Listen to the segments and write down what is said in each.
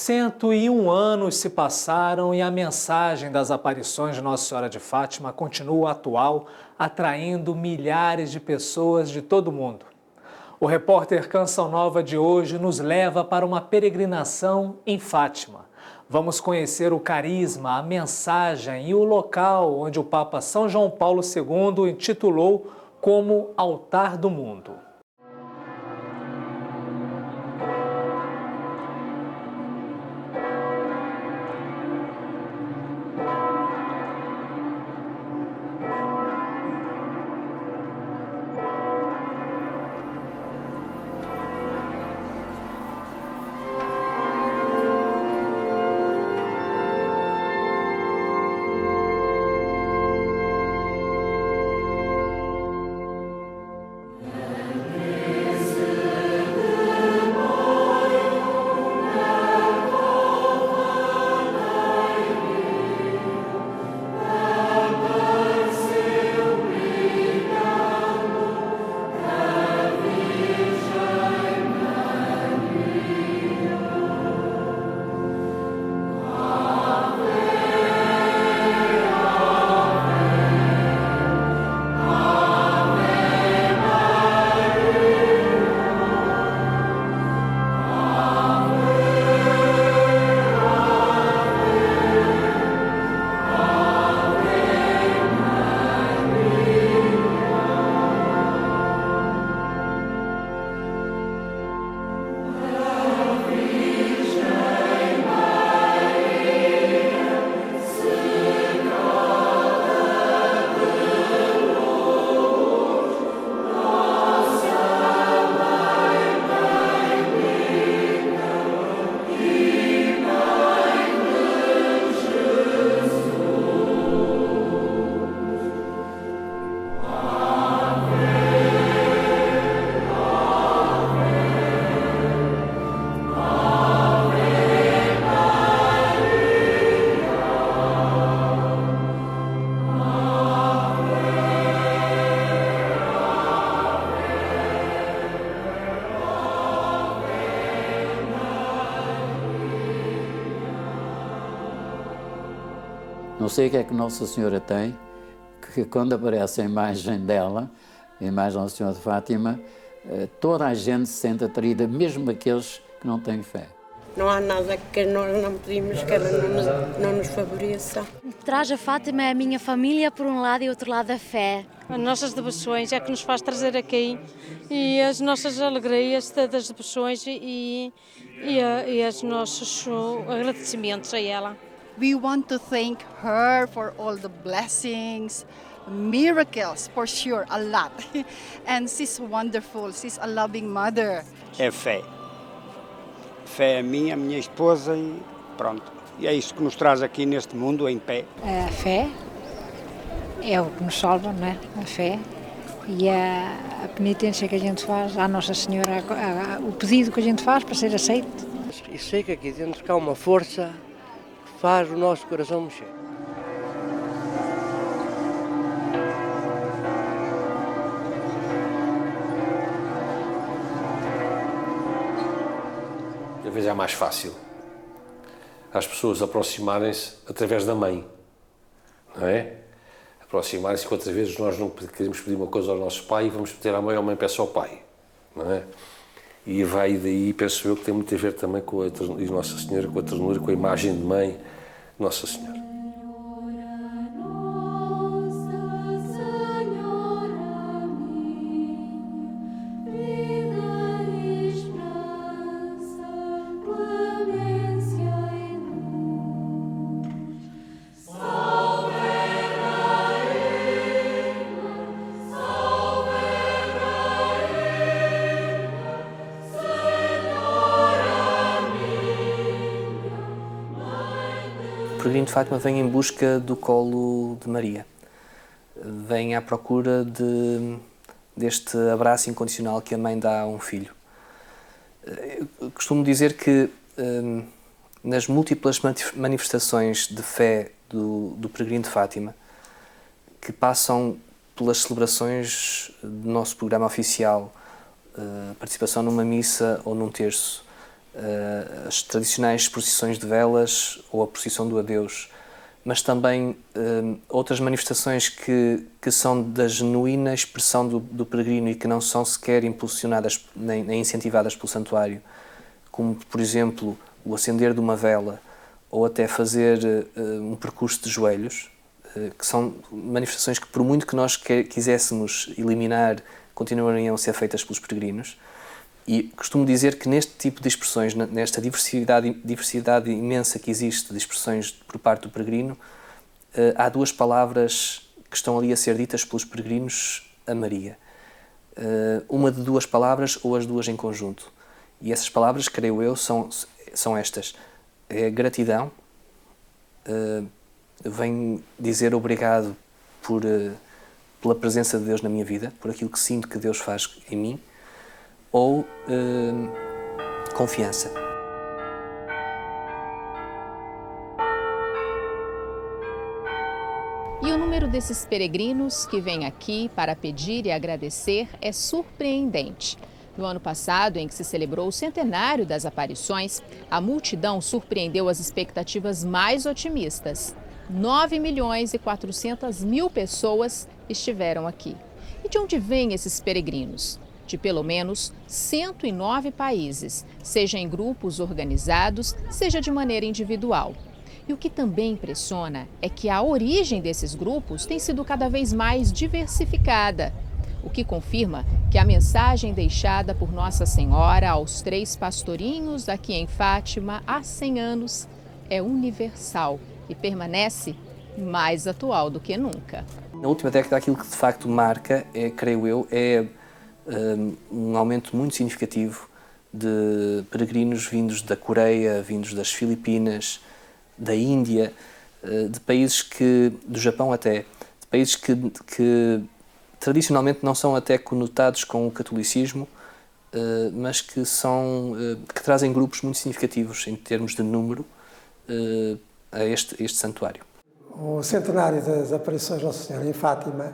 101 anos se passaram e a mensagem das aparições de Nossa Senhora de Fátima continua atual, atraindo milhares de pessoas de todo o mundo. O repórter Canção Nova de hoje nos leva para uma peregrinação em Fátima. Vamos conhecer o carisma, a mensagem e o local onde o Papa São João Paulo II intitulou como Altar do Mundo. Não sei o que é que Nossa Senhora tem, que quando aparece a imagem dela, a imagem de Nossa Senhora de Fátima, toda a gente se sente atraída, mesmo aqueles que não têm fé. Não há nada que nós não pedimos que ela não nos favoreça. Traz a Fátima é a minha família por um lado e outro lado a fé. As nossas devoções é que nos faz trazer aqui e as nossas alegrias das devoções e os nossos agradecimentos a ela. We want to thank her for all the blessings, miracles, for sure, a lot. And she's wonderful, she's a loving mother. É fé. Fé é minha esposa e pronto. E é isso que nos traz aqui neste mundo, em pé. A fé é o que nos salva, não é? A fé e a penitência que a gente faz à Nossa Senhora, o pedido que a gente faz para ser aceito. E sei que aqui dentro cá uma força que faz o nosso coração mexer. Às vezes é mais fácil as pessoas aproximarem-se através da mãe, não é? Aproximarem-se, quantas vezes nós não queremos pedir uma coisa ao nosso pai e vamos pedir à mãe, ou a mãe peça ao pai, não é? E vai daí, penso eu, que tem muito a ver também com a Nossa Senhora, com a ternura, com a imagem de mãe de Nossa Senhora. O peregrino de Fátima vem em busca do colo de Maria, vem à procura deste abraço incondicional que a mãe dá a um filho. Eu costumo dizer que nas múltiplas manifestações de fé do peregrino de Fátima, que passam pelas celebrações do nosso programa oficial, participação numa missa ou num terço, as tradicionais procissões de velas ou a procissão do adeus, mas também outras manifestações que são da genuína expressão do peregrino e que não são sequer impulsionadas nem incentivadas pelo santuário, como, por exemplo, o acender de uma vela ou até fazer um percurso de joelhos, que são manifestações que, por muito que nós quiséssemos eliminar, continuariam a ser feitas pelos peregrinos. E costumo dizer que neste tipo de expressões, nesta diversidade imensa que existe de expressões por parte do peregrino, há duas palavras que estão ali a ser ditas pelos peregrinos a Maria. Uma de duas palavras ou as duas em conjunto. E essas palavras, creio eu, são estas. É gratidão, vem dizer obrigado pela presença de Deus na minha vida, por aquilo que sinto que Deus faz em mim, ou confiança. E o número desses peregrinos que vêm aqui para pedir e agradecer é surpreendente. No ano passado, em que se celebrou o centenário das aparições, a multidão surpreendeu as expectativas mais otimistas. 9.400.000 pessoas estiveram aqui. E de onde vêm esses peregrinos? De pelo menos 109 países, seja em grupos organizados, seja de maneira individual. E o que também impressiona é que a origem desses grupos tem sido cada vez mais diversificada, o que confirma que a mensagem deixada por Nossa Senhora aos 3 pastorinhos aqui em Fátima há 100 anos é universal e permanece mais atual do que nunca. Na última década, aquilo que de facto marca, creio eu, é um aumento muito significativo de peregrinos vindos da Coreia, vindos das Filipinas, da Índia, de países do Japão até, de países que tradicionalmente não são até conotados com o catolicismo, mas que trazem grupos muito significativos em termos de número a este santuário. O centenário das aparições de Nossa Senhora em Fátima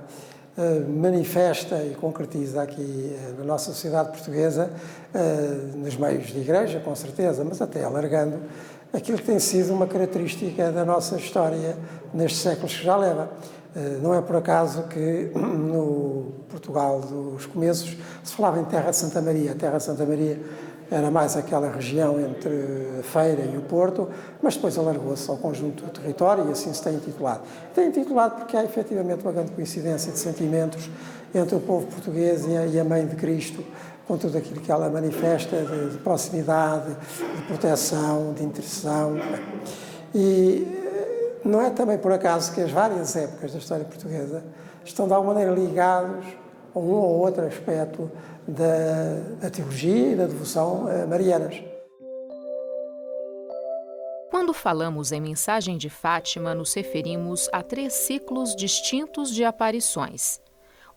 manifesta e concretiza aqui na nossa sociedade portuguesa, nos meios de igreja, com certeza, mas até alargando, aquilo que tem sido uma característica da nossa história nestes séculos que já leva. Não é por acaso que no Portugal dos começos se falava em Terra de Santa Maria. A Terra de Santa Maria era mais aquela região entre a Feira e o Porto, mas depois alargou-se ao conjunto do território e assim se tem intitulado. Tem intitulado porque há efetivamente uma grande coincidência de sentimentos entre o povo português e a Mãe de Cristo, com tudo aquilo que ela manifesta de proximidade, de proteção, de intercessão. E não é também por acaso que as várias épocas da história portuguesa estão de alguma maneira ligados a um ou outro aspecto da teologia e da devoção marianas. Quando falamos em Mensagem de Fátima, nos referimos a 3 ciclos distintos de aparições.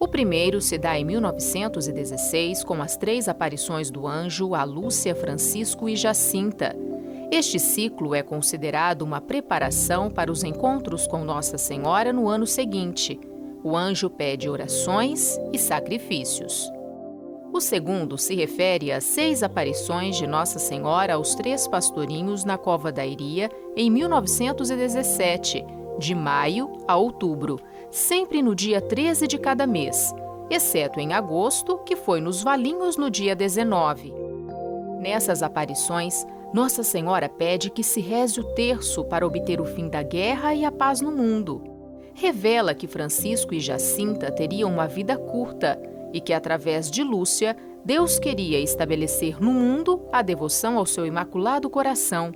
O primeiro se dá em 1916, com as 3 aparições do anjo a Lúcia, Francisco e Jacinta. Este ciclo é considerado uma preparação para os encontros com Nossa Senhora no ano seguinte. O anjo pede orações e sacrifícios. O segundo se refere às 6 aparições de Nossa Senhora aos 3 pastorinhos na Cova da Iria em 1917, de maio a outubro, sempre no dia 13 de cada mês, exceto em agosto, que foi nos Valinhos no dia 19. Nessas aparições, Nossa Senhora pede que se reze o terço para obter o fim da guerra e a paz no mundo. Revela que Francisco e Jacinta teriam uma vida curta e que, através de Lúcia, Deus queria estabelecer no mundo a devoção ao seu Imaculado Coração.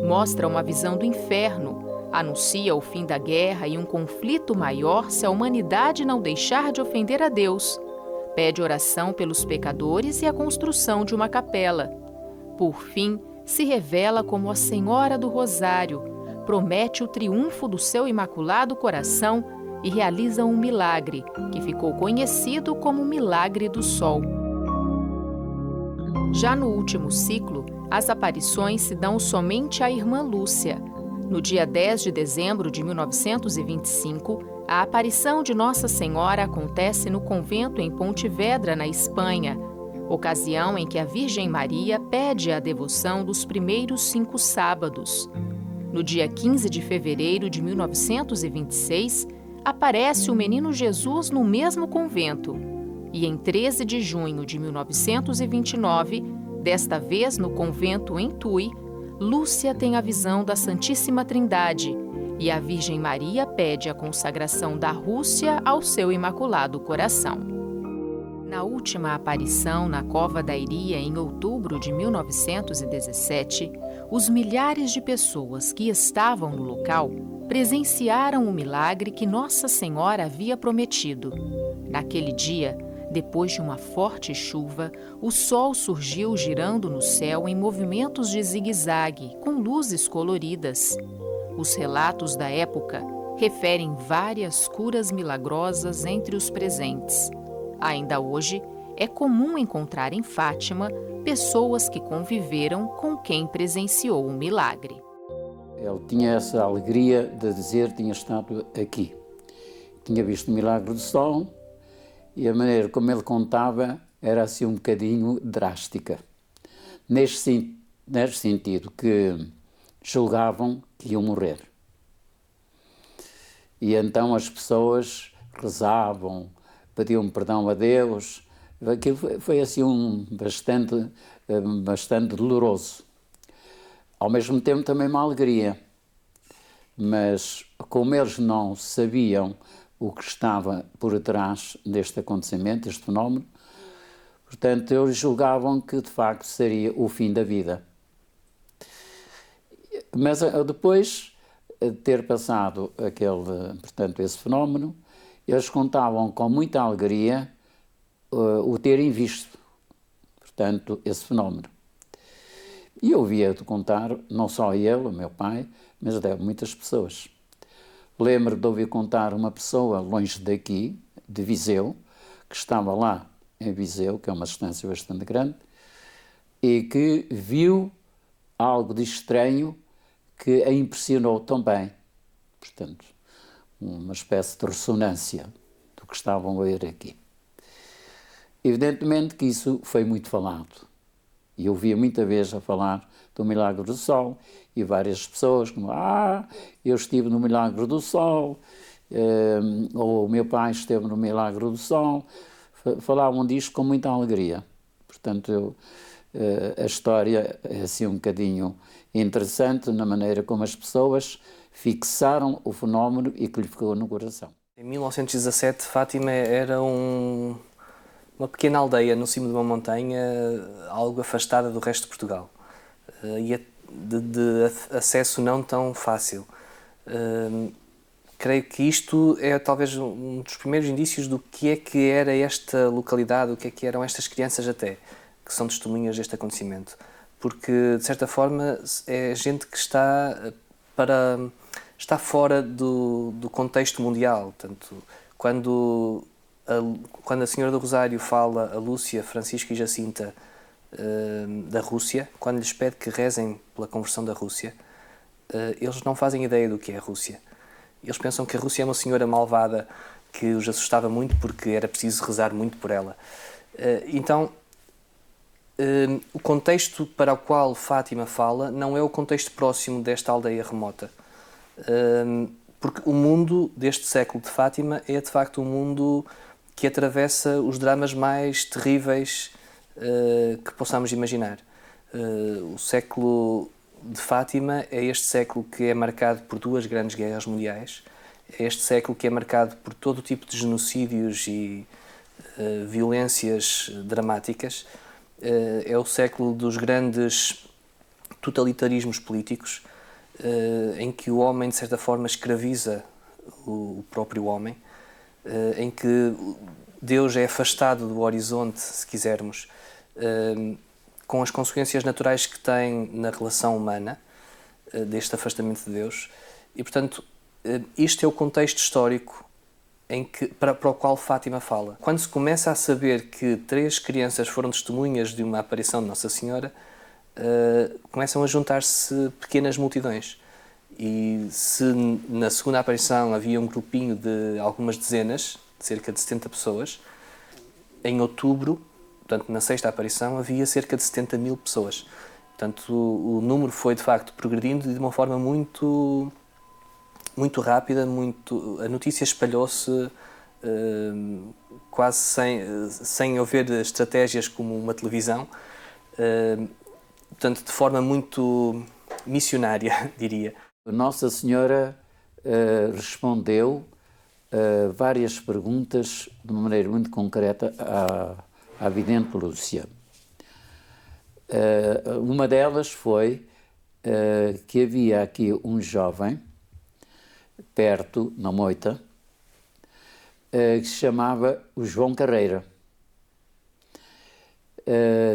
Mostra uma visão do inferno, anuncia o fim da guerra e um conflito maior se a humanidade não deixar de ofender a Deus. Pede oração pelos pecadores e a construção de uma capela. Por fim, se revela como a Senhora do Rosário, promete o triunfo do seu Imaculado Coração e realiza um milagre, que ficou conhecido como o Milagre do Sol. Já no último ciclo, as aparições se dão somente à irmã Lúcia. No dia 10 de dezembro de 1925, a aparição de Nossa Senhora acontece no convento em Pontevedra, na Espanha. ocasião em que a Virgem Maria pede a devoção dos primeiros 5 sábados. No dia 15 de fevereiro de 1926, aparece o Menino Jesus no mesmo convento. E em 13 de junho de 1929, desta vez no convento em Tui, Lúcia tem a visão da Santíssima Trindade e a Virgem Maria pede a consagração da Rússia ao seu Imaculado Coração. Na última aparição na Cova da Iria, em outubro de 1917, os milhares de pessoas que estavam no local presenciaram o milagre que Nossa Senhora havia prometido. Naquele dia, depois de uma forte chuva, o sol surgiu girando no céu em movimentos de zigue-zague, com luzes coloridas. Os relatos da época referem várias curas milagrosas entre os presentes. Ainda hoje, é comum encontrar em Fátima pessoas que conviveram com quem presenciou o milagre. Ele tinha essa alegria de dizer que tinha estado aqui. Tinha visto o milagre do sol e a maneira como ele contava era assim um bocadinho drástica. Neste sentido que julgavam que iam morrer. E então as pessoas rezavam, pediam perdão a Deus. Aquilo foi assim bastante doloroso. Ao mesmo tempo também uma alegria. Mas como eles não sabiam o que estava por trás deste acontecimento, deste fenómeno, portanto eles julgavam que de facto seria o fim da vida. Mas depois de ter passado esse fenómeno, eles contavam com muita alegria o terem visto, portanto, esse fenómeno. E eu ouvia de contar, não só ele, o meu pai, mas de muitas pessoas. Lembro de ouvir contar uma pessoa longe daqui, de Viseu, que estava lá em Viseu, que é uma distância bastante grande, e que viu algo de estranho que a impressionou também. Portanto, uma espécie de ressonância do que estavam a ver aqui. Evidentemente que isso foi muito falado. E eu ouvia muita vez a falar do milagre do sol, e várias pessoas como, eu estive no milagre do sol, ou o meu pai esteve no milagre do sol, falavam disto com muita alegria. Portanto, a história é assim um bocadinho interessante na maneira como as pessoas fixaram o fenómeno e que lhe ficou no coração. Em 1917, Fátima era uma pequena aldeia no cimo de uma montanha, algo afastada do resto de Portugal, e de acesso não tão fácil. Creio que isto é talvez um dos primeiros indícios do que era esta localidade, o que eram estas crianças até, que são testemunhas deste acontecimento. Porque, de certa forma, é gente que está fora do contexto mundial. Portanto, quando a Senhora do Rosário fala a Lúcia, Francisco e Jacinta da Rússia, quando lhes pede que rezem pela conversão da Rússia, eles não fazem ideia do que é a Rússia. Eles pensam que a Rússia é uma senhora malvada que os assustava muito porque era preciso rezar muito por ela. Então, o contexto para o qual Fátima fala não é o contexto próximo desta aldeia remota. Porque o mundo deste século de Fátima é, de facto, um mundo que atravessa os dramas mais terríveis que possamos imaginar. O século de Fátima é este século que é marcado por 2 grandes guerras mundiais, é este século que é marcado por todo o tipo de genocídios e violências dramáticas, é o século dos grandes totalitarismos políticos, em que o homem, de certa forma, escraviza o próprio homem, em que Deus é afastado do horizonte, se quisermos, com as consequências naturais que tem na relação humana, deste afastamento de Deus. E, portanto, este é o contexto histórico para o qual Fátima fala. Quando se começa a saber que 3 crianças foram testemunhas de uma aparição de Nossa Senhora, começam a juntar-se pequenas multidões. E se na segunda aparição havia um grupinho de algumas dezenas, de cerca de 70 pessoas, em outubro Portanto, na sexta aparição havia cerca de 70 mil pessoas. Portanto, o número foi, de facto, progredindo de uma forma muito rápida, a notícia espalhou-se quase sem haver estratégias como uma televisão, portanto, de forma muito missionária, diria. Nossa Senhora respondeu várias perguntas de uma maneira muito concreta à vidente Lúcia. Uma delas foi que havia aqui um jovem, perto, na moita, que se chamava o João Carreira.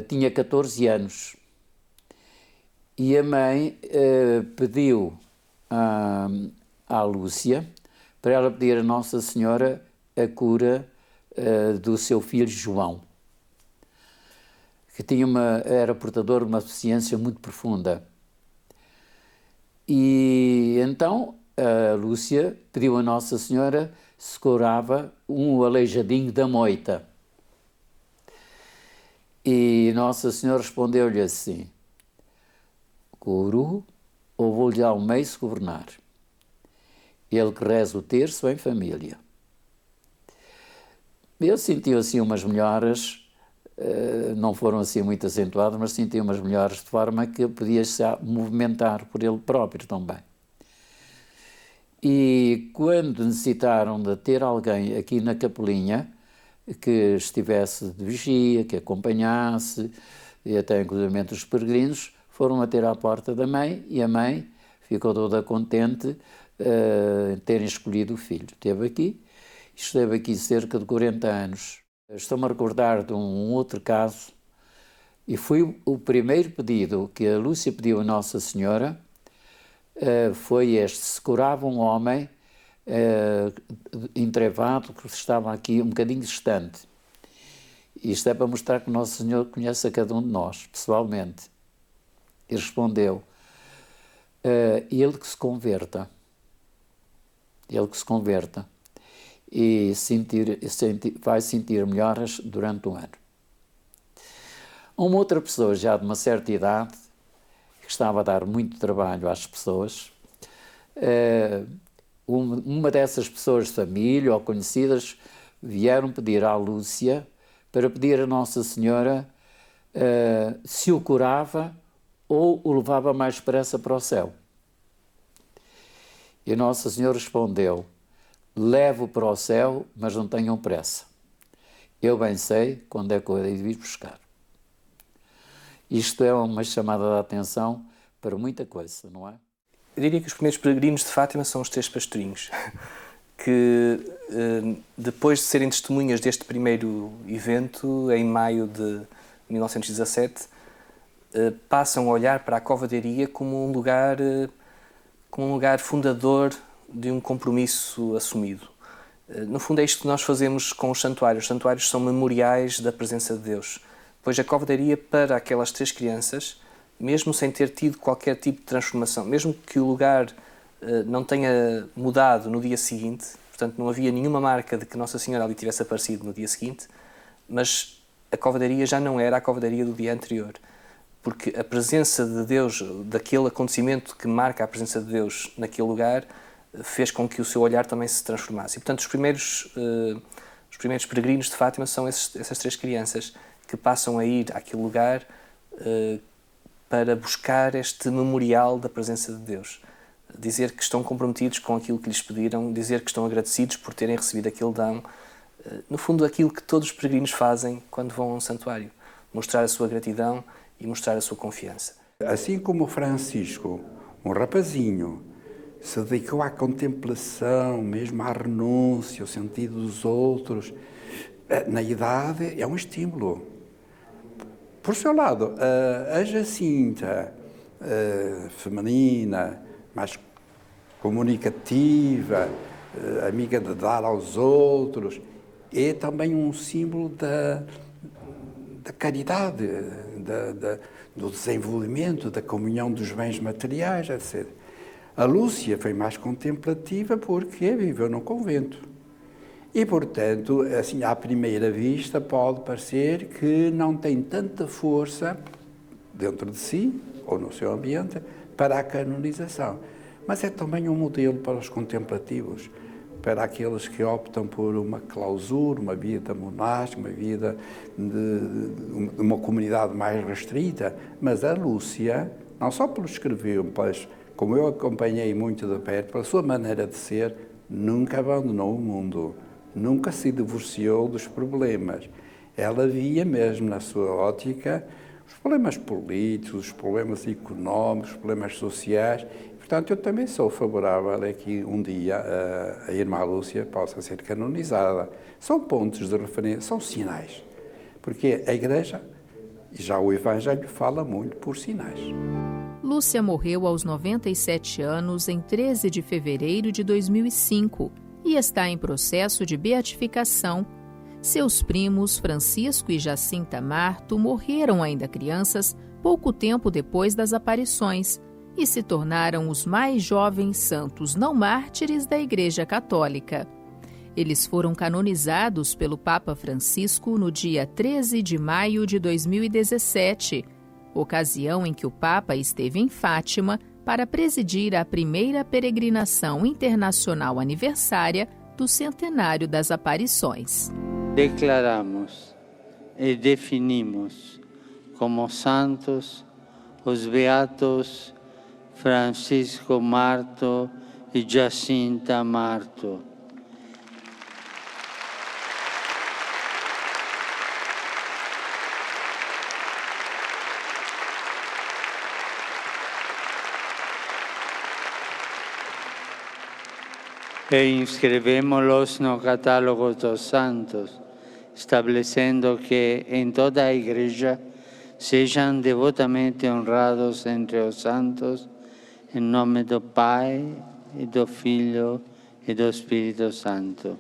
Tinha 14 anos. E a mãe pediu à Lúcia para ela pedir a Nossa Senhora a cura do seu filho João, que era portador de uma deficiência muito profunda. E então a Lúcia pediu a Nossa Senhora se curava um aleijadinho da moita. E Nossa Senhora respondeu-lhe assim: curo ou vou-lhe dar um meio se governar. Ele que reza o terço em família. Ele sentiu assim umas melhoras, não foram assim muito acentuadas, mas sentiu umas melhoras de forma que podia-se movimentar por ele próprio também. E quando necessitaram de ter alguém aqui na capelinha que estivesse de vigia, que acompanhasse, e até inclusive os peregrinos, foram bater à porta da mãe e a mãe ficou toda contente em terem escolhido o filho. Esteve aqui cerca de 40 anos. Estou-me a recordar de um outro caso, e foi o primeiro pedido que a Lúcia pediu a Nossa Senhora, foi este: se curava um homem entrevado que estava aqui um bocadinho distante. Isto é para mostrar que o Nosso Senhor conhece a cada um de nós, pessoalmente. E respondeu: ele que se converta. Ele que se converta. E vai sentir melhoras durante um ano. Uma outra pessoa, já de uma certa idade, que estava a dar muito trabalho às pessoas, uma dessas pessoas de família ou conhecidas vieram pedir à Lúcia para pedir a Nossa Senhora se o curava ou o levava mais depressa para o céu. E Nossa Senhora respondeu: levo para o céu, mas não tenham pressa. Eu bem sei quando é que eu hei de vir buscar. Isto é uma chamada de atenção para muita coisa, não é? Eu diria que os primeiros peregrinos de Fátima são os 3 pastorinhos, que depois de serem testemunhas deste primeiro evento, em maio de 1917, passam a olhar para a covadeiria como um lugar fundador de um compromisso assumido. No fundo é isto que nós fazemos com os santuários. Os santuários são memoriais da presença de Deus. Pois a covadeiria, para aquelas 3 crianças, mesmo sem ter tido qualquer tipo de transformação, mesmo que o lugar não tenha mudado no dia seguinte, portanto não havia nenhuma marca de que Nossa Senhora ali tivesse aparecido no dia seguinte, mas a covadeiria já não era a covadeiria do dia anterior, porque a presença de Deus, daquele acontecimento que marca a presença de Deus naquele lugar, fez com que o seu olhar também se transformasse. E, portanto, os primeiros peregrinos de Fátima são essas 3 crianças que passam a ir àquele lugar para buscar este memorial da presença de Deus. Dizer que estão comprometidos com aquilo que lhes pediram, dizer que estão agradecidos por terem recebido aquele dom. No fundo, aquilo que todos os peregrinos fazem quando vão a um santuário. Mostrar a sua gratidão e mostrar a sua confiança. Assim como Francisco, um rapazinho, se dedicou à contemplação, mesmo à renúncia, ao sentido dos outros, na idade é um estímulo. Por seu lado, a Jacinta, feminina, mais comunicativa, amiga de dar aos outros, é também um símbolo da caridade, do desenvolvimento, da comunhão dos bens materiais, etc. A Lúcia foi mais contemplativa porque viveu num convento. E, portanto, assim, à primeira vista, pode parecer que não tem tanta força dentro de si, ou no seu ambiente, para a canonização. Mas é também um modelo para os contemplativos, para aqueles que optam por uma clausura, uma vida monástica, uma vida de uma comunidade mais restrita. Mas a Lúcia, não só pelo escrever, mas como eu acompanhei muito de perto, pela sua maneira de ser, nunca abandonou o mundo, nunca se divorciou dos problemas. Ela via mesmo na sua ótica os problemas políticos, os problemas económicos, os problemas sociais. Portanto, eu também sou favorável a que um dia a irmã Lúcia possa ser canonizada. São pontos de referência, são sinais. Porque a Igreja, e já o Evangelho, fala muito por sinais. Lúcia morreu aos 97 anos em 13 de fevereiro de 2005 e está em processo de beatificação. Seus primos, Francisco e Jacinta Marto, morreram ainda crianças pouco tempo depois das aparições e se tornaram os mais jovens santos não mártires da Igreja Católica. Eles foram canonizados pelo Papa Francisco no dia 13 de maio de 2017, ocasião em que o Papa esteve em Fátima para presidir a primeira peregrinação internacional aniversária do centenário das aparições. Declaramos e definimos como santos os beatos Francisco Marto e Jacinta Marto. E inscrevemos-los no catálogo dos santos, estabelecendo que em toda a Igreja sejam devotamente honrados entre os santos, em nome do Pai, e do Filho, e do Espírito Santo.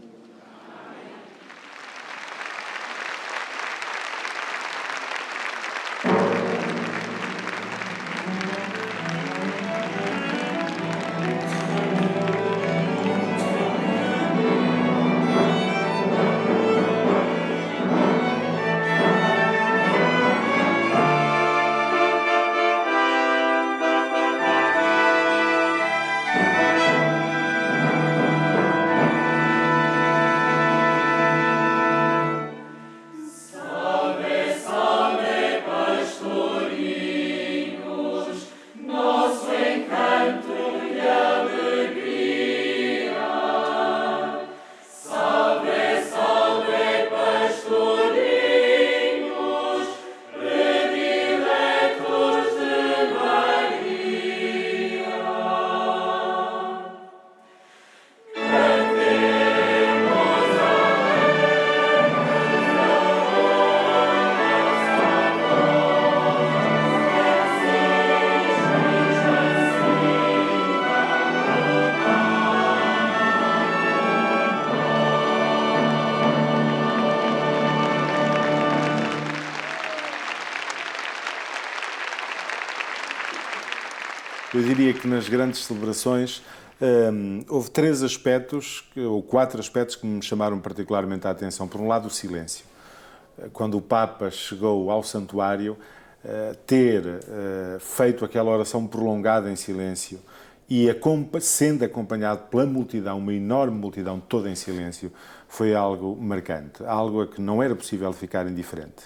Eu diria que nas grandes celebrações houve 3 aspectos, ou 4 aspectos que me chamaram particularmente a atenção. Por um lado, o silêncio. Quando o Papa chegou ao santuário, ter feito aquela oração prolongada em silêncio e sendo acompanhado pela multidão, uma enorme multidão toda em silêncio, foi algo marcante, algo a que não era possível ficar indiferente.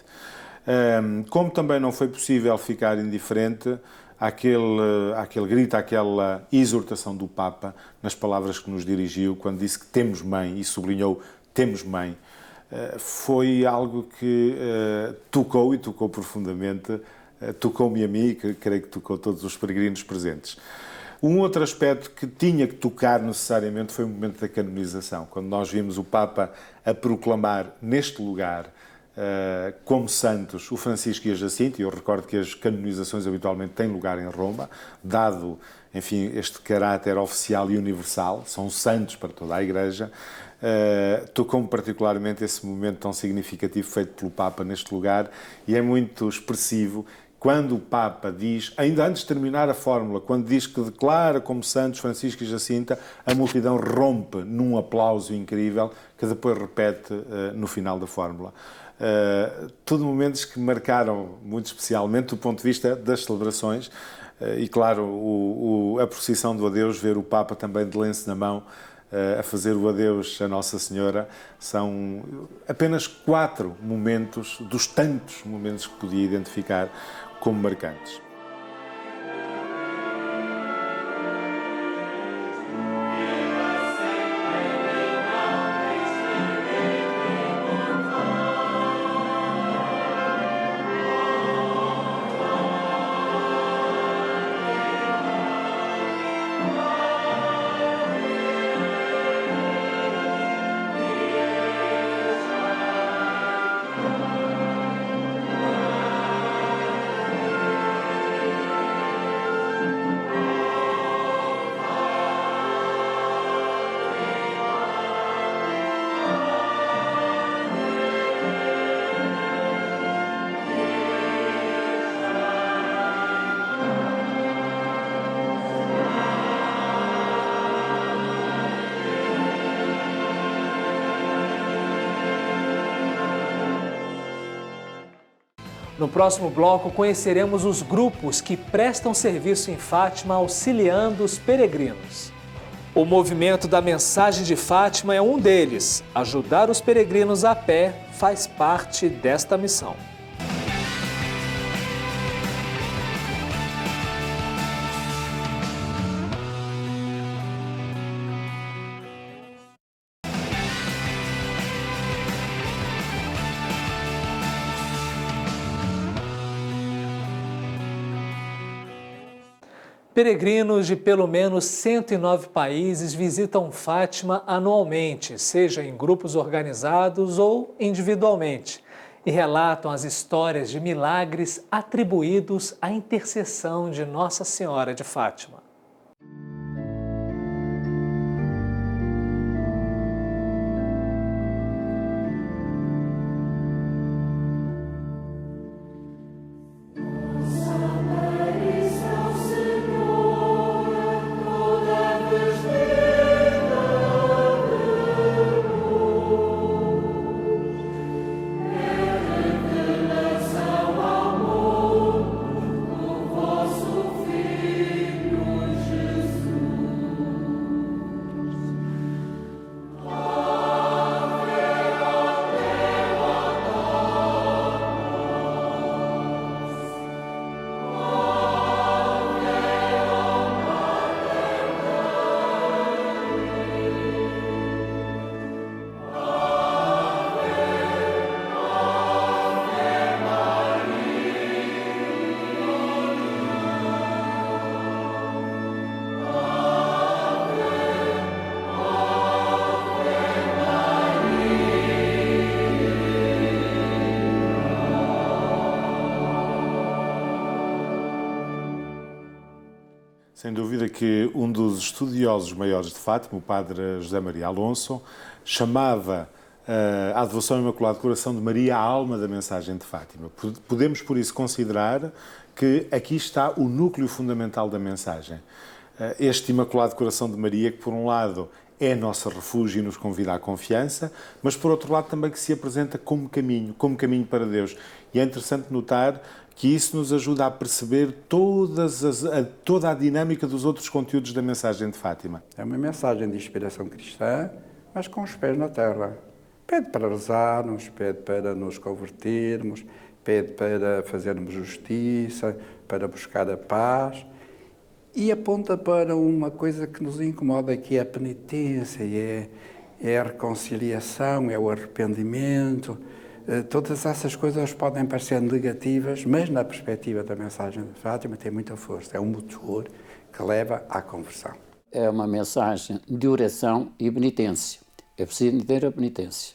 Como também não foi possível ficar indiferente àquele grito, àquela exortação do Papa, nas palavras que nos dirigiu, quando disse que temos mãe, e sublinhou, temos mãe, foi algo que tocou profundamente, tocou-me a mim e creio que tocou todos os peregrinos presentes. Um outro aspecto que tinha que tocar necessariamente foi o momento da canonização, quando nós vimos o Papa a proclamar neste lugar como santos o Francisco e a Jacinta, e eu recordo que as canonizações habitualmente têm lugar em Roma, dado, enfim, este caráter oficial e universal, são santos para toda a Igreja. Tocou-me particularmente esse momento tão significativo feito pelo Papa neste lugar, e é muito expressivo quando o Papa diz, ainda antes de terminar a fórmula, quando diz que declara como santos Francisco e Jacinta, a multidão rompe num aplauso incrível que depois repete no final da fórmula. Tudo momentos que marcaram muito especialmente do ponto de vista das celebrações e, claro, a procissão do adeus, ver o Papa também de lenço na mão a fazer o adeus a Nossa Senhora, são apenas 4 momentos dos tantos momentos que podia identificar como marcantes. No próximo bloco, conheceremos os grupos que prestam serviço em Fátima auxiliando os peregrinos. O movimento da Mensagem de Fátima é um deles. Ajudar os peregrinos a pé faz parte desta missão. Peregrinos de pelo menos 109 países visitam Fátima anualmente, seja em grupos organizados ou individualmente, e relatam as histórias de milagres atribuídos à intercessão de Nossa Senhora de Fátima. Sem dúvida que um dos estudiosos maiores de Fátima, o padre José Maria Alonso, chamava a devoção ao Imaculado Coração de Maria a alma da mensagem de Fátima. Podemos, por isso, considerar que aqui está o núcleo fundamental da mensagem. Este Imaculado Coração de Maria, que por um lado é nosso refúgio e nos convida à confiança, mas por outro lado também que se apresenta como caminho para Deus. E é interessante notar que isso nos ajuda a perceber toda a dinâmica dos outros conteúdos da mensagem de Fátima. É uma mensagem de inspiração cristã, mas com os pés na terra. Pede para rezarmos, pede para nos convertermos, pede para fazermos justiça, para buscar a paz e aponta para uma coisa que nos incomoda, que é a penitência, é a reconciliação, é o arrependimento. Todas essas coisas podem parecer negativas, mas na perspectiva da mensagem de Fátima tem muita força. É um motor que leva à conversão. É uma mensagem de oração e penitência. É preciso ter a penitência.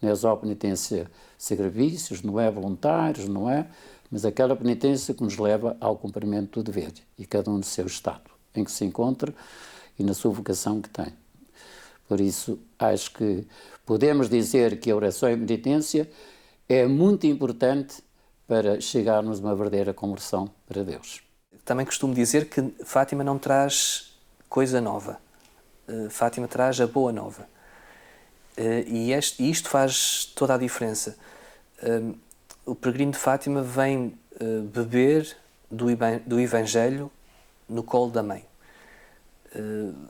Não é só a penitência sacrifícios, não é voluntários, não é? Mas aquela penitência que nos leva ao cumprimento do dever. E cada um no seu estado em que se encontra e na sua vocação que tem. Por isso, acho que podemos dizer que a oração e a penitência é muito importante para chegarmos a uma verdadeira conversão para Deus. Também costumo dizer que Fátima não traz coisa nova. Fátima traz a boa nova. E isto faz toda a diferença. O peregrino de Fátima vem beber do Evangelho no colo da mãe.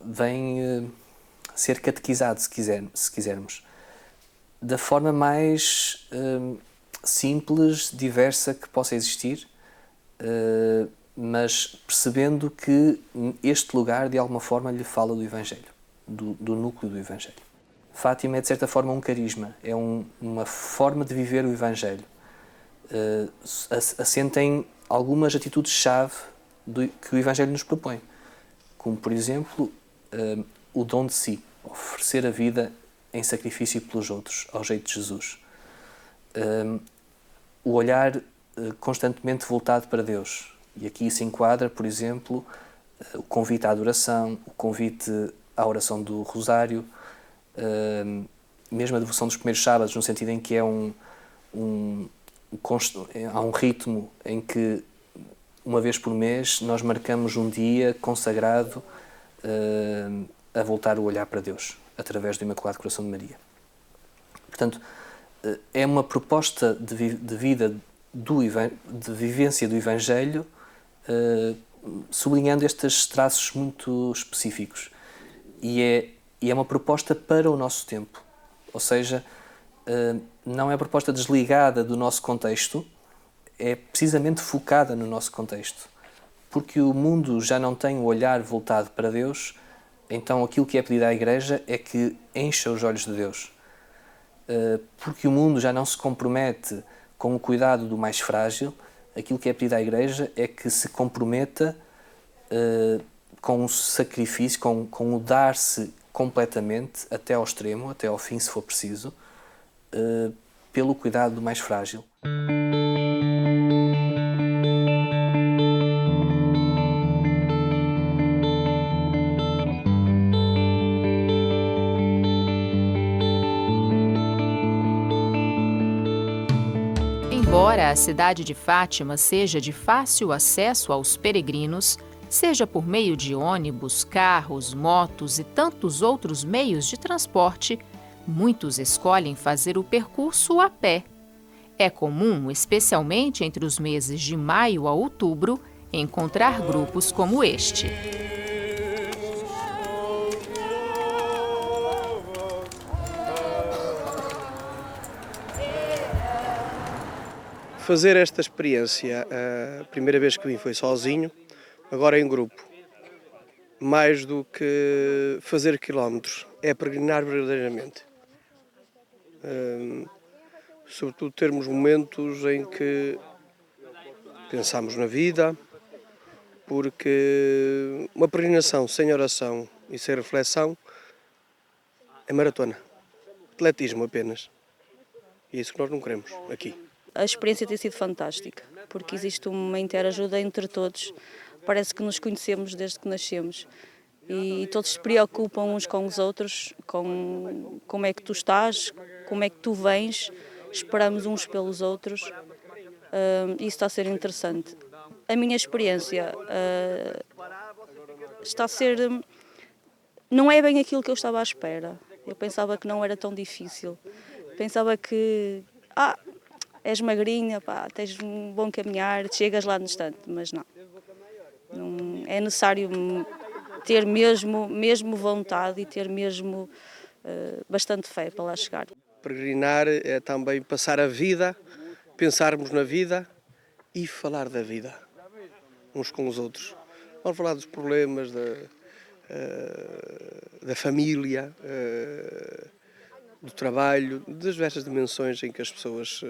Vem ser catequizado, se quisermos, da forma mais simples, diversa que possa existir, mas percebendo que este lugar, de alguma forma, lhe fala do Evangelho, do núcleo do Evangelho. Fátima é, de certa forma, um carisma, é uma forma de viver o Evangelho. Assenta em algumas atitudes-chave que o Evangelho nos propõe, como, por exemplo, o dom de si, oferecer a vida em sacrifício pelos outros, ao jeito de Jesus. O olhar constantemente voltado para Deus. E aqui se enquadra, por exemplo, o convite à adoração, o convite à oração do Rosário, mesmo a devoção dos primeiros sábados, no sentido em que há um ritmo em que, uma vez por mês, nós marcamos um dia consagrado a voltar o olhar para Deus, através do Imaculado Coração de Maria. Portanto, é uma proposta de vida, de vivência do Evangelho, sublinhando estes traços muito específicos. E é uma proposta para o nosso tempo. Ou seja, não é uma proposta desligada do nosso contexto, é precisamente focada no nosso contexto. Porque o mundo já não tem o olhar voltado para Deus, então aquilo que é pedido à Igreja é que encha os olhos de Deus. Porque o mundo já não se compromete com o cuidado do mais frágil, aquilo que é pedido à Igreja é que se comprometa com o sacrifício, com o dar-se completamente, até ao extremo, até ao fim, se for preciso, pelo cuidado do mais frágil. Embora a cidade de Fátima seja de fácil acesso aos peregrinos, seja por meio de ônibus, carros, motos e tantos outros meios de transporte, muitos escolhem fazer o percurso a pé. É comum, especialmente entre os meses de maio a outubro, encontrar grupos como este. Fazer esta experiência, a primeira vez que vim foi sozinho, agora em grupo. Mais do que fazer quilómetros, é peregrinar verdadeiramente. Sobretudo termos momentos em que pensamos na vida, porque uma peregrinação sem oração e sem reflexão é maratona, atletismo apenas. E é isso que nós não queremos aqui. A experiência tem sido fantástica, porque existe uma interajuda entre todos. Parece que nos conhecemos desde que nascemos e todos se preocupam uns com os outros, com como é que tu estás, como é que tu vens, esperamos uns pelos outros. Isso está a ser interessante. A minha experiência está a ser... Não é bem aquilo que eu estava à espera. Eu pensava que não era tão difícil. Pensava que... és magrinha, tens um bom caminhar, chegas lá no instante, mas não. É necessário ter mesmo vontade e ter mesmo bastante fé para lá chegar. Peregrinar é também passar a vida, pensarmos na vida e falar da vida, uns com os outros. Vamos falar dos problemas da família, do trabalho, das diversas dimensões em que as pessoas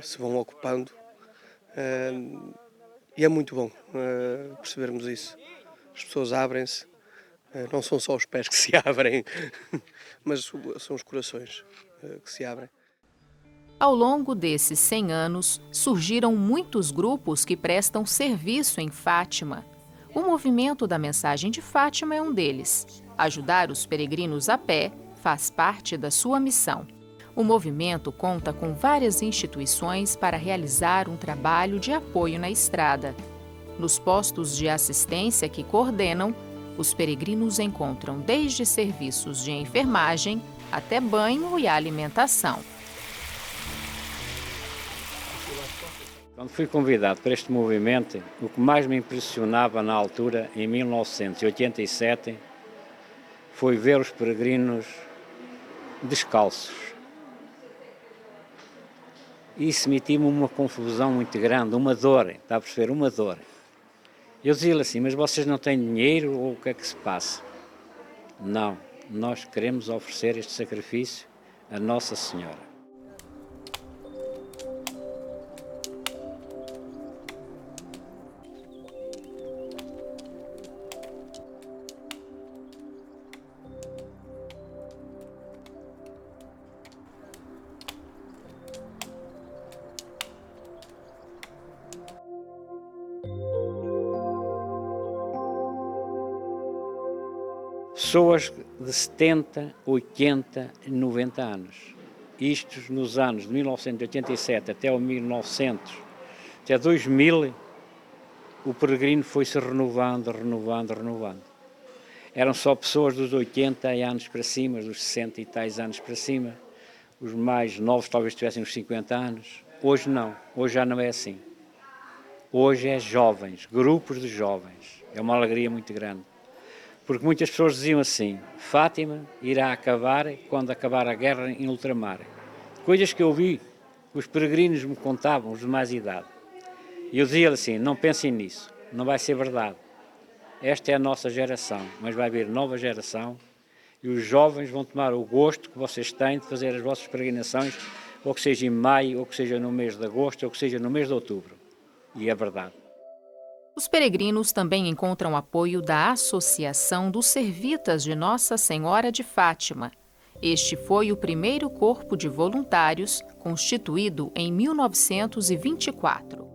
se vão ocupando, e é muito bom percebermos isso. As pessoas abrem-se, não são só os pés que se abrem, mas são os corações que se abrem. Ao longo desses 100 anos, surgiram muitos grupos que prestam serviço em Fátima. O movimento da Mensagem de Fátima é um deles. Ajudar os peregrinos a pé faz parte da sua missão. O movimento conta com várias instituições para realizar um trabalho de apoio na estrada. Nos postos de assistência que coordenam, os peregrinos encontram desde serviços de enfermagem até banho e alimentação. Quando fui convidado para este movimento, o que mais me impressionava na altura, em 1987, foi ver os peregrinos descalços. Isso metia-me uma confusão muito grande, uma dor, está a perceber? Uma dor. Eu dizia-lhe assim, mas vocês não têm dinheiro ou o que é que se passa? Não, nós queremos oferecer este sacrifício a Nossa Senhora. Pessoas de 70, 80, 90 anos. Isto nos anos de 1987 até 2000, o peregrino foi-se renovando. Eram só pessoas dos 80 anos para cima, dos 60 e tais anos para cima. Os mais novos talvez tivessem uns 50 anos. Hoje não, hoje já não é assim. Hoje é jovens, grupos de jovens. É uma alegria muito grande. Porque muitas pessoas diziam assim, Fátima irá acabar quando acabar a guerra em ultramar. Coisas que eu vi, que os peregrinos me contavam, os de mais idade. E eu dizia assim, não pensem nisso, não vai ser verdade. Esta é a nossa geração, mas vai vir nova geração e os jovens vão tomar o gosto que vocês têm de fazer as vossas peregrinações, ou que seja em maio, ou que seja no mês de agosto, ou que seja no mês de outubro. E é verdade. Os peregrinos também encontram apoio da Associação dos Servitas de Nossa Senhora de Fátima. Este foi o primeiro corpo de voluntários constituído em 1924.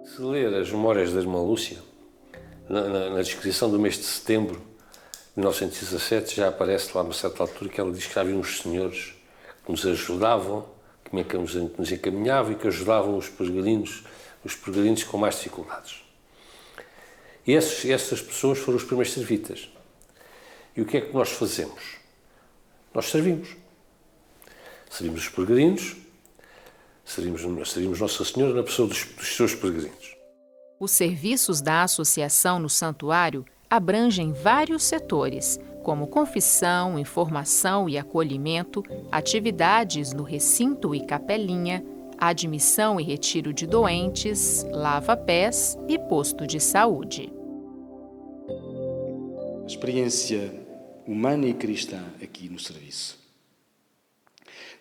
Se ler as memórias da irmã Lúcia, na descrição do mês de setembro de 1917, já aparece lá a uma certa altura que ela diz que havia uns senhores que nos ajudavam, que nos encaminhavam e que ajudavam os peregrinos com mais dificuldades. E essas pessoas foram os primeiros servitas. E o que é que nós fazemos? Nós servimos. Servimos os peregrinos, servimos Nossa Senhora na pessoa dos seus peregrinos. Os serviços da associação no santuário abrangem vários setores, como confissão, informação e acolhimento, atividades no recinto e capelinha, admissão e retiro de doentes, lava-pés e posto de saúde. A experiência humana e cristã aqui no serviço.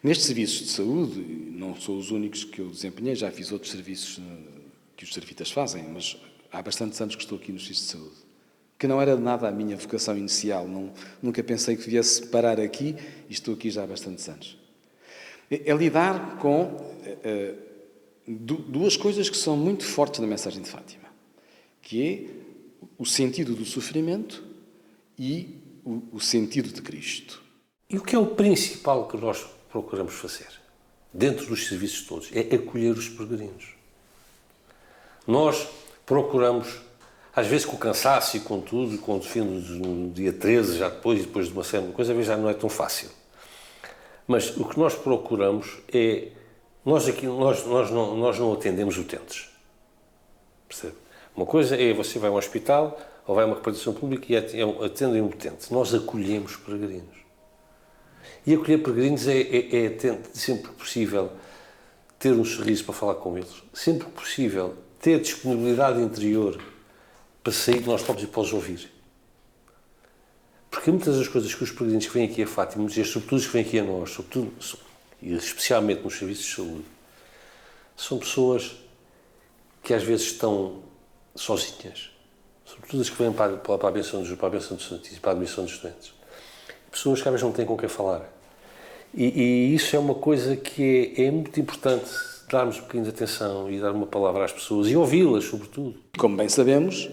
Nestes serviços de saúde, não sou os únicos que eu desempenhei, já fiz outros serviços que os servitas fazem, mas há bastantes anos que estou aqui no serviço de saúde, que não era nada a minha vocação inicial, nunca pensei que viesse parar aqui e estou aqui já há bastantes anos. É lidar com duas coisas que são muito fortes na mensagem de Fátima, que é o sentido do sofrimento e o sentido de Cristo. E o que é o principal que nós procuramos fazer, dentro dos serviços todos, é acolher os peregrinos. Nós procuramos, às vezes com o cansaço e com tudo, com o fim no dia 13, já depois de uma série de coisas, às vezes já não é tão fácil. Mas o que nós procuramos é... Nós não atendemos utentes. Percebe? Uma coisa é você vai a um hospital ou vai a uma repartição pública e atendem um utente. Nós acolhemos peregrinos. E acolher peregrinos é sempre que possível ter um sorriso para falar com eles. Sempre que possível ter disponibilidade interior para sair de nós próprios e para os ouvir. Porque muitas das coisas que os peregrinos que vêm aqui a Fátima, e sobretudo os que vêm aqui a nós, e especialmente nos serviços de saúde, são pessoas que às vezes estão sozinhas, sobretudo as que vêm para a benção dos santos, para a admissão dos doentes. Pessoas que às vezes não têm com quem falar. E isso é uma coisa que é muito importante, darmos um bocadinho de atenção e dar uma palavra às pessoas e ouvi-las, sobretudo. Como bem sabemos,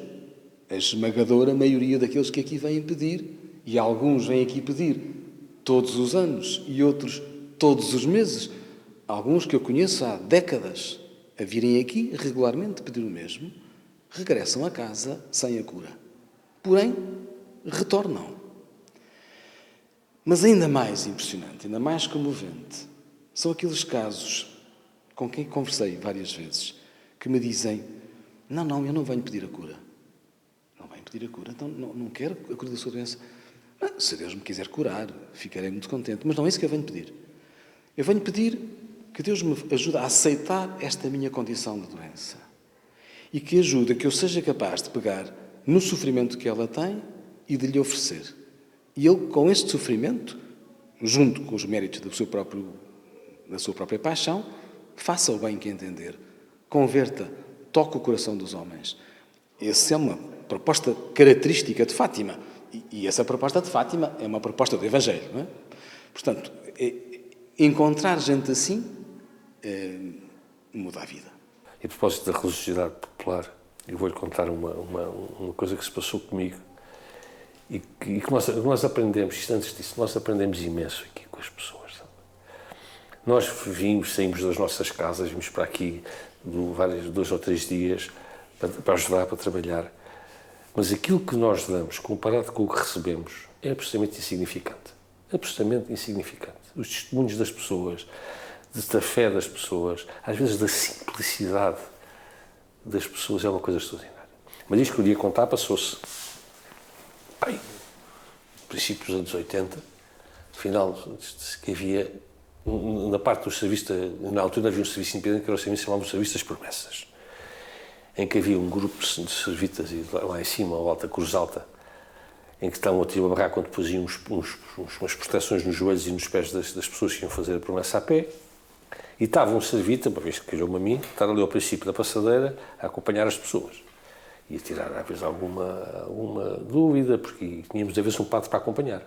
a esmagadora maioria daqueles que aqui vêm pedir, e alguns vêm aqui pedir todos os anos, e outros todos os meses, alguns que eu conheço há décadas, a virem aqui regularmente pedir o mesmo, regressam a casa sem a cura. Porém, retornam. Mas ainda mais impressionante, ainda mais comovente, são aqueles casos com quem conversei várias vezes, que me dizem, não, eu não venho pedir a cura. Não venho pedir a cura, então não quero a cura da sua doença. Mas, se Deus me quiser curar, ficarei muito contente. Mas não é isso que eu venho pedir. Eu venho pedir que Deus me ajude a aceitar esta minha condição de doença. E que ajude a que eu seja capaz de pegar no sofrimento que ela tem e de lhe oferecer. E Ele, com este sofrimento, junto com os méritos da sua própria paixão, faça o bem que entender. Converta, toque o coração dos homens. Essa é uma proposta característica de Fátima. E essa proposta de Fátima é uma proposta do Evangelho, não é? Portanto, encontrar gente assim muda a vida. E a propósito da religiosidade popular, eu vou-lhe contar uma coisa que se passou comigo e que nós aprendemos, antes disso, nós aprendemos imenso aqui com as pessoas. Sabe? Nós saímos das nossas casas, vimos para aqui 2 ou 3 dias para ajudar, para trabalhar. Mas aquilo que nós damos, comparado com o que recebemos, é absolutamente insignificante. Absolutamente insignificante. Os testemunhos das pessoas, da fé das pessoas, às vezes da simplicidade das pessoas, é uma coisa extraordinária. Mas isto que eu ia contar passou-se, no princípio dos anos 80, final, que havia, na parte dos serviços, na altura havia um serviço independente que era o serviço chamado Serviço das Promessas, em que havia um grupo de servitas e lá em cima, ao Alta Cruz Alta, em que estavam a tirar uma barraca onde posiam umas proteções nos joelhos e nos pés das pessoas que iam fazer a promessa a pé, e estava um servita, uma vez que calhou-me a mim, estar ali ao princípio da passadeira a acompanhar as pessoas. E a tirar, às vezes, alguma dúvida, porque tínhamos, às vezes, um padre para acompanhar.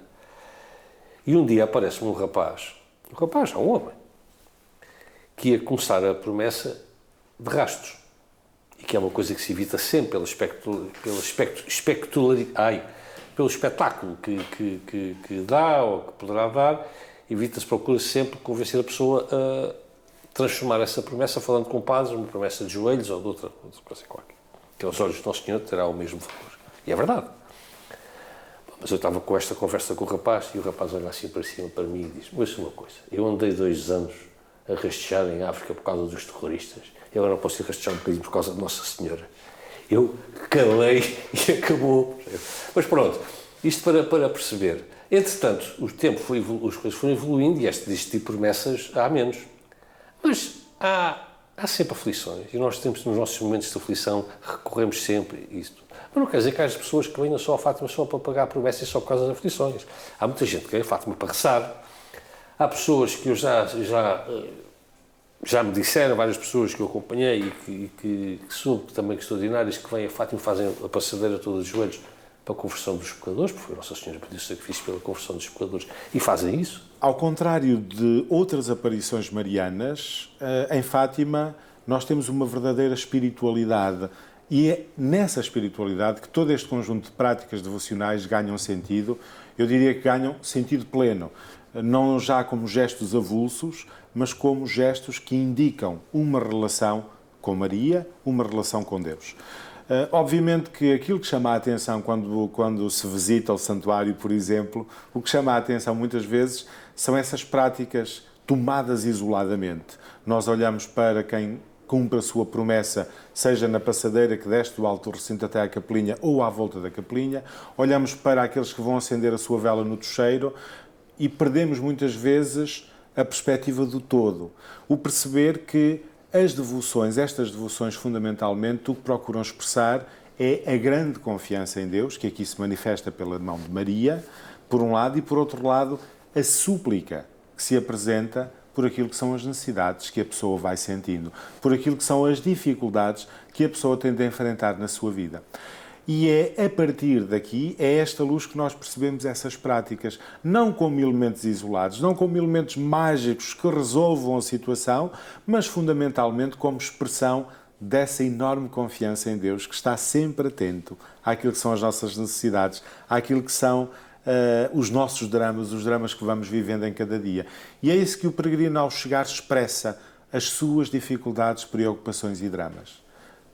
E um dia aparece-me um rapaz, um homem, que ia começar a promessa de rastos. E que é uma coisa que se evita sempre pelo espetáculo que dá ou que poderá dar, evita-se, procura sempre convencer a pessoa a transformar essa promessa, falando com padres, uma promessa de joelhos ou de outra coisa qualquer. Que aos olhos do Nosso Senhor terá o mesmo valor. E é verdade. Mas eu estava com esta conversa com o rapaz e o rapaz olha assim para cima para mim e diz: "Mas uma coisa, eu andei 2 anos a rastejar em África por causa dos terroristas. Eu agora não posso ir rastejar um bocadinho por causa de Nossa Senhora." Eu calei e acabou. Mas pronto, isto para perceber. Entretanto, as coisas foram evoluindo e este tipo de promessas há menos. Mas há sempre aflições e nós temos, nos nossos momentos de aflição, recorremos sempre a isto. Mas não quer dizer que há as pessoas que venham só a Fátima só para pagar promessas só por causa das aflições. Há muita gente que vem a Fátima para rezar. Há pessoas que eu já me disseram, várias pessoas que eu acompanhei e que são também extraordinárias, que vêm a Fátima e fazem a passadeira todos os joelhos para a conversão dos pecadores, porque Nossa Senhora pediu sacrifício pela conversão dos pecadores, e fazem isso. Ao contrário de outras aparições marianas, em Fátima nós temos uma verdadeira espiritualidade, e é nessa espiritualidade que todo este conjunto de práticas devocionais ganham sentido, eu diria que ganham sentido pleno, não já como gestos avulsos, mas como gestos que indicam uma relação com Maria, uma relação com Deus. Obviamente que aquilo que chama a atenção quando se visita o santuário, por exemplo, o que chama a atenção muitas vezes são essas práticas tomadas isoladamente. Nós olhamos para quem cumpre a sua promessa, seja na passadeira que desce do alto do recinto até à capelinha ou à volta da capelinha, olhamos para aqueles que vão acender a sua vela no tocheiro e perdemos muitas vezes a perspectiva do todo. O perceber que estas devoções fundamentalmente, o que procuram expressar é a grande confiança em Deus, que aqui se manifesta pela mão de Maria, por um lado, e por outro lado, a súplica que se apresenta por aquilo que são as necessidades que a pessoa vai sentindo, por aquilo que são as dificuldades que a pessoa tem de enfrentar na sua vida. E é a partir daqui, é esta luz que nós percebemos essas práticas, não como elementos isolados, não como elementos mágicos que resolvam a situação, mas fundamentalmente como expressão dessa enorme confiança em Deus, que está sempre atento àquilo que são as nossas necessidades, àquilo que são os nossos dramas, os dramas que vamos vivendo em cada dia. E é isso que o peregrino, ao chegar, expressa as suas dificuldades, preocupações e dramas,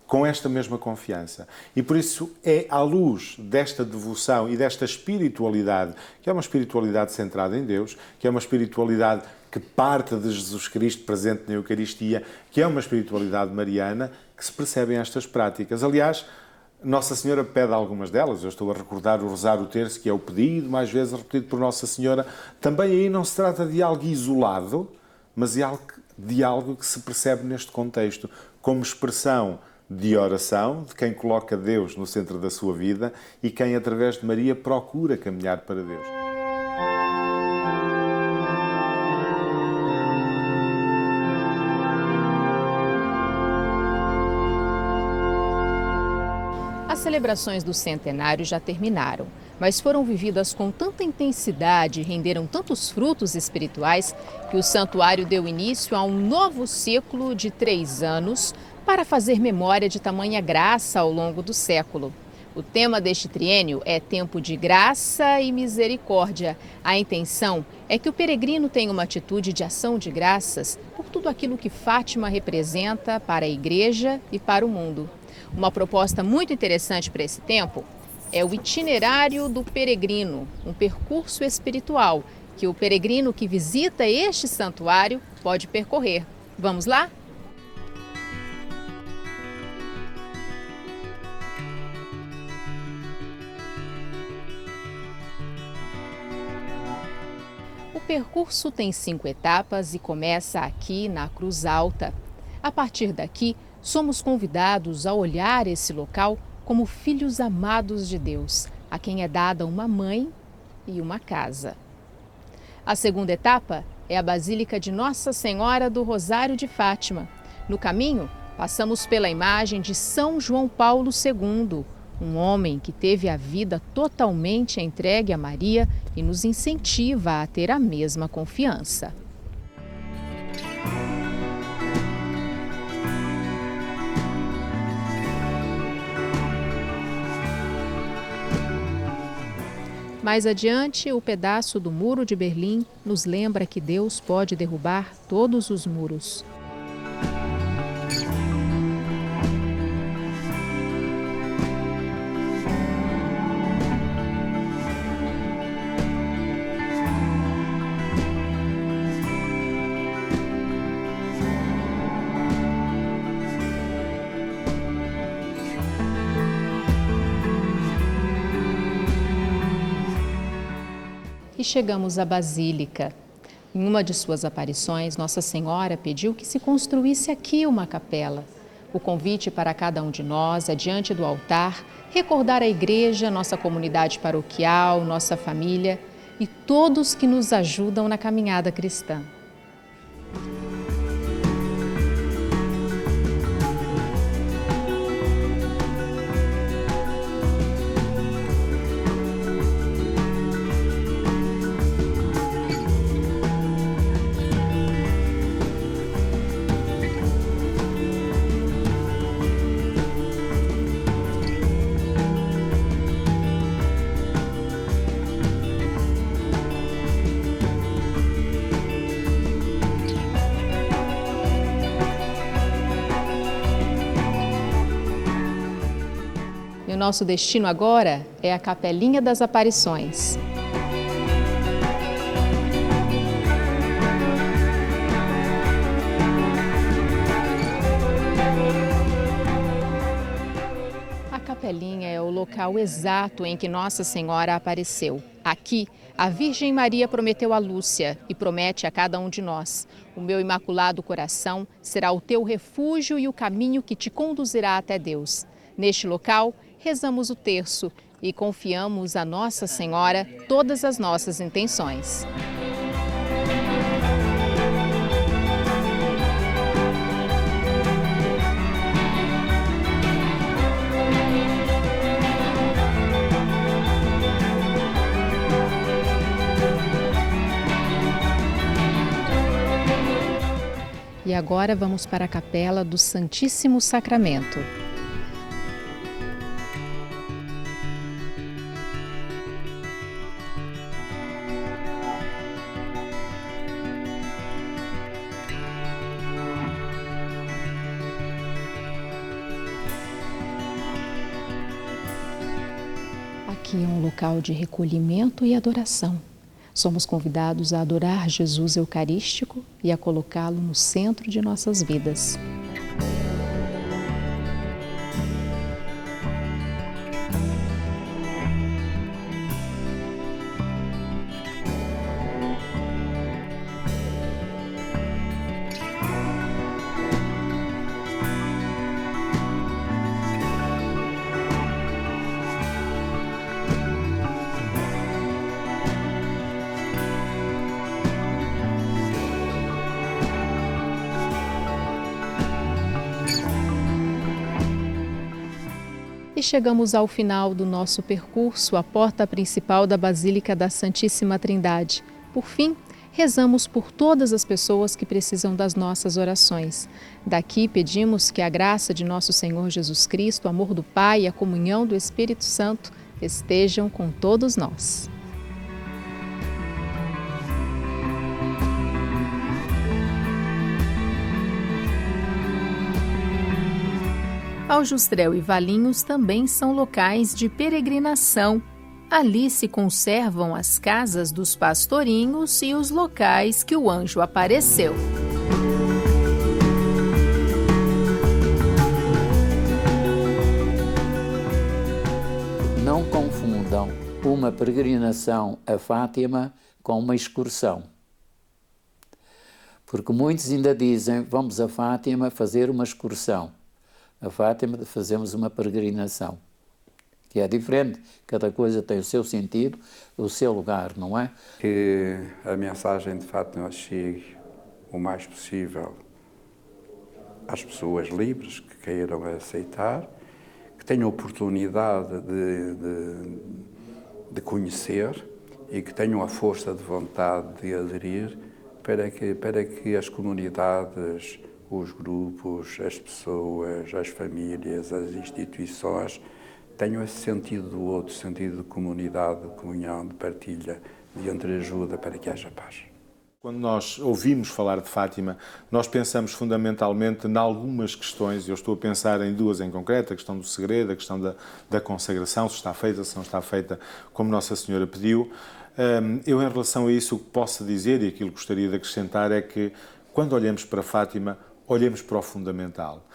com esta mesma confiança. E por isso é à luz desta devoção e desta espiritualidade, que é uma espiritualidade centrada em Deus, que é uma espiritualidade que parte de Jesus Cristo presente na Eucaristia, que é uma espiritualidade mariana, que se percebem estas práticas. Aliás, Nossa Senhora pede algumas delas. Eu estou a recordar o Rosário Terço, que é o pedido, mais vezes repetido por Nossa Senhora. Também aí não se trata de algo isolado, mas de algo que se percebe neste contexto, como expressão de oração, de quem coloca Deus no centro da sua vida e quem, através de Maria, procura caminhar para Deus. As celebrações do centenário já terminaram, mas foram vividas com tanta intensidade e renderam tantos frutos espirituais que o santuário deu início a um novo ciclo de 3 anos para fazer memória de tamanha graça ao longo do século. O tema deste triênio é tempo de graça e misericórdia. A intenção é que o peregrino tenha uma atitude de ação de graças por tudo aquilo que Fátima representa para a Igreja e para o mundo. Uma proposta muito interessante para esse tempo é o itinerário do peregrino, um percurso espiritual que o peregrino que visita este santuário pode percorrer. Vamos lá? O percurso tem 5 etapas e começa aqui na Cruz Alta. A partir daqui, somos convidados a olhar esse local como filhos amados de Deus, a quem é dada uma mãe e uma casa. A segunda etapa é a Basílica de Nossa Senhora do Rosário de Fátima. No caminho, passamos pela imagem de São João Paulo II, um homem que teve a vida totalmente entregue a Maria e nos incentiva a ter a mesma confiança. Mais adiante, o pedaço do Muro de Berlim nos lembra que Deus pode derrubar todos os muros. E chegamos à Basílica. Em uma de suas aparições, Nossa Senhora pediu que se construísse aqui uma capela. O convite para cada um de nós é, diante do altar, recordar a igreja, nossa comunidade paroquial, nossa família e todos que nos ajudam na caminhada cristã. E o nosso destino agora é a Capelinha das Aparições. A capelinha é o local exato em que Nossa Senhora apareceu. Aqui, a Virgem Maria prometeu a Lúcia e promete a cada um de nós: o meu imaculado coração será o teu refúgio e o caminho que te conduzirá até Deus. Neste local, rezamos o terço e confiamos a Nossa Senhora todas as nossas intenções. E agora vamos para a Capela do Santíssimo Sacramento. aqui é um local de recolhimento e adoração. Somos convidados a adorar Jesus Eucarístico e a colocá-lo no centro de nossas vidas. E chegamos ao final do nosso percurso, à porta principal da Basílica da Santíssima Trindade. Por fim, rezamos por todas as pessoas que precisam das nossas orações. Daqui pedimos que a graça de nosso Senhor Jesus Cristo, o amor do Pai e a comunhão do Espírito Santo estejam com todos nós. Aljustrel e Valinhos também são locais de peregrinação. Ali se conservam as casas dos pastorinhos e os locais que o anjo apareceu. Não confundam uma peregrinação a Fátima com uma excursão. Porque muitos ainda dizem, vamos a Fátima fazer uma excursão. A Fátima fazemos uma peregrinação, que é diferente, cada coisa tem o seu sentido, o seu lugar, não é? Que a mensagem de Fátima chegue o mais possível às pessoas livres que queiram aceitar, que tenham oportunidade de conhecer e que tenham a força de vontade de aderir para que as comunidades, os grupos, as pessoas, as famílias, as instituições tenham esse sentido do outro, sentido de comunidade, de comunhão, de partilha, de entreajuda para que haja paz. Quando nós ouvimos falar de Fátima, nós pensamos fundamentalmente em algumas questões, e eu estou a pensar em duas em concreto, a questão do segredo, a questão da consagração, se está feita, se não está feita, como Nossa Senhora pediu. Eu, em relação a isso, o que posso dizer, e aquilo que gostaria de acrescentar, é que quando olhamos para Fátima, olhemos para o fundamental.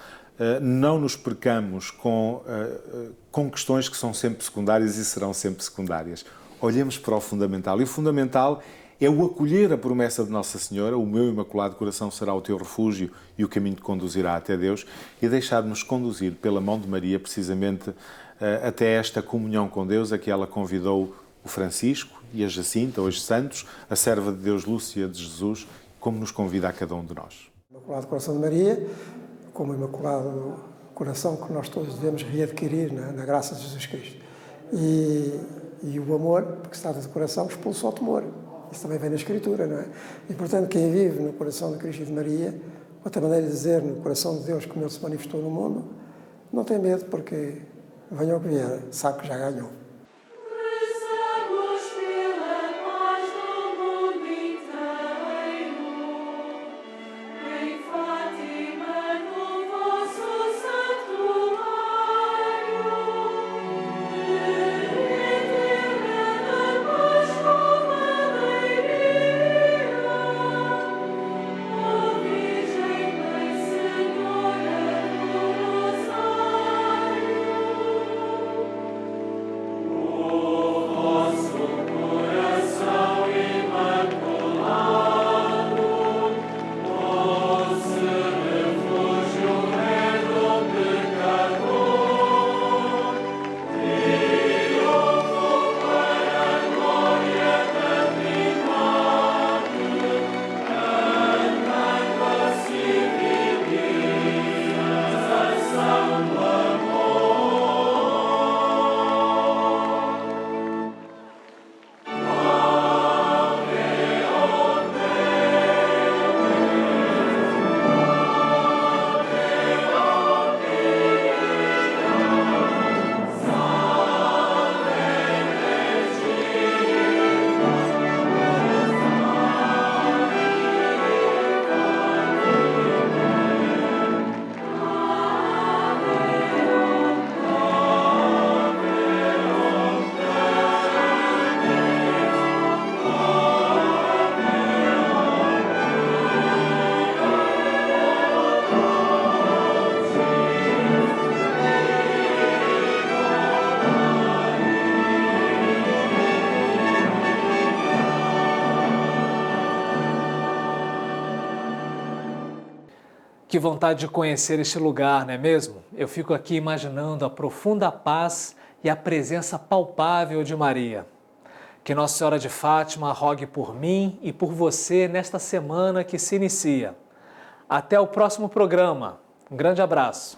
Não nos percamos com questões que são sempre secundárias e serão sempre secundárias. Olhemos para o fundamental. E o fundamental é o acolher a promessa de Nossa Senhora, o meu Imaculado Coração será o teu refúgio e o caminho te conduzirá até Deus, e deixar-nos conduzir pela mão de Maria, precisamente até esta comunhão com Deus, a que ela convidou o Francisco e a Jacinta, hoje santos, a serva de Deus Lúcia de Jesus, como nos convida a cada um de nós. Imaculado Coração de Maria, como o Imaculado Coração que nós todos devemos readquirir na graça de Jesus Cristo. E o amor, porque está do coração, expulsa o temor. Isso também vem na Escritura, não é? E, portanto, quem vive no coração de Cristo e de Maria, outra maneira de dizer, no coração de Deus, como Ele se manifestou no mundo, não tem medo, porque venha o que vier, sabe que já ganhou. Que vontade de conhecer este lugar, não é mesmo? Eu fico aqui imaginando a profunda paz e a presença palpável de Maria. Que Nossa Senhora de Fátima rogue por mim e por você nesta semana que se inicia. Até o próximo programa. Um grande abraço.